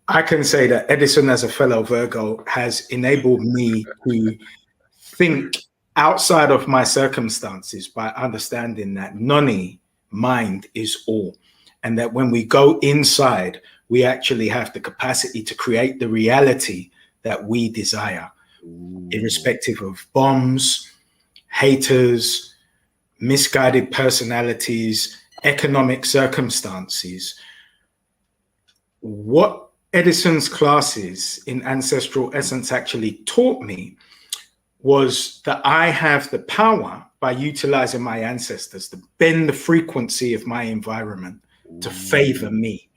I can say that Edison, as a fellow Virgo, has enabled me to think outside of my circumstances by understanding that noni, mind, is all. And that when we go inside, we actually have the capacity to create the reality that we desire, irrespective of bombs, haters, misguided personalities, economic circumstances. What Edison's classes in Ancestral Essence actually taught me was that I have the power, by utilizing my ancestors, to bend the frequency of my environment to favor me.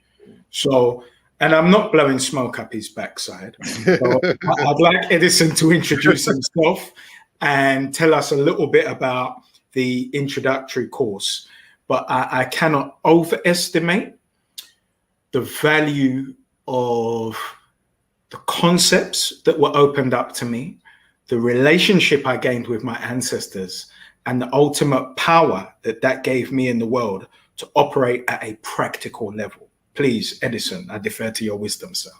So, and I'm not blowing smoke up his backside. So I'd like Edison to introduce himself and tell us a little bit about the introductory course. But I cannot overestimate the value of the concepts that were opened up to me, the relationship I gained with my ancestors, and the ultimate power that that gave me in the world to operate at a practical level. Please, Edison, I defer to your wisdom, sir.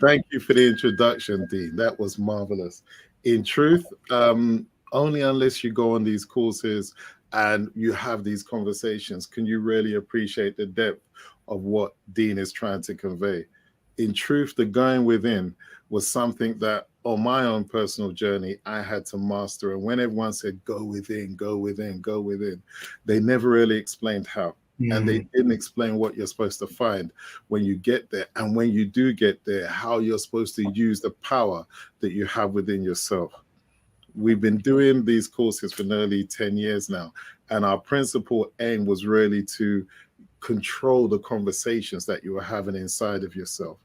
Thank you for the introduction, Dean. That was marvelous. In truth, only unless you go on these courses and you have these conversations can you really appreciate the depth of what Dean is trying to convey. In truth, the going within was something that on my own personal journey, I had to master. And when everyone said, go within, go within, go within, they never really explained how. And they didn't explain what you're supposed to find when you get there. And when you do get there, how you're supposed to use the power that you have within yourself. We've been doing these courses for nearly 10 years now. And our principal aim was really to control the conversations that you are having inside of yourself.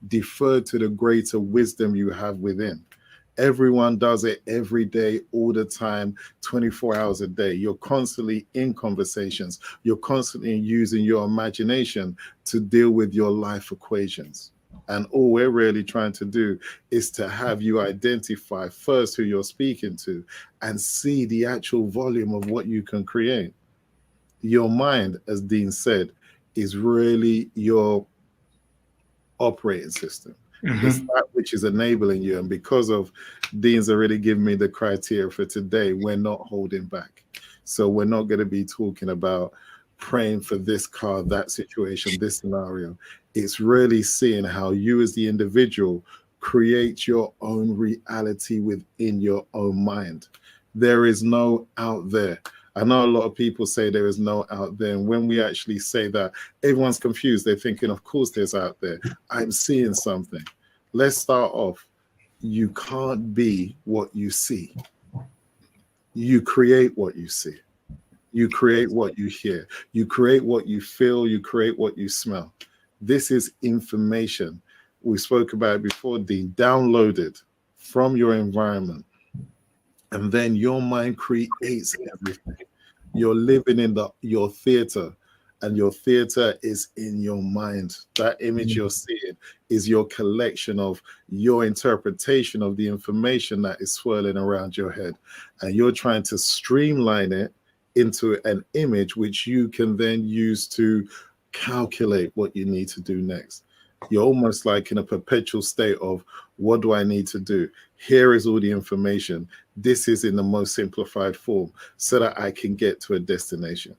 Defer to the greater wisdom you have within. Everyone does it every day, all the time, 24 hours a day. You're constantly in conversations. You're constantly using your imagination to deal with your life equations. And all we're really trying to do is to have you identify first who you're speaking to and see the actual volume of what you can create. Your mind, as Dean said, is really your operating system. It's that which is enabling you. And because of Dean's already given me the criteria for today, we're not holding back. So we're not going to be talking about praying for this card, that situation, this scenario. It's really seeing how you as the individual create your own reality within your own mind. There is no out there. I know a lot of people say there is no out there. And when we actually say that, everyone's confused. They're thinking, of course there's out there. I'm seeing something. Let's start off. You can't be what you see. You create what you see. You create what you hear. You create what you feel. You create what you smell. This is information. We spoke about it before, Dean, downloaded from your environment. And then your mind creates everything. You're living in your theater, and your theater is in your mind. That image you're seeing is your collection of your interpretation of the information that is swirling around your head. And you're trying to streamline it into an image which you can then use to calculate what you need to do next. You're almost like in a perpetual state of, what do I need to do? Here is all the information. This is in the most simplified form so that I can get to a destination.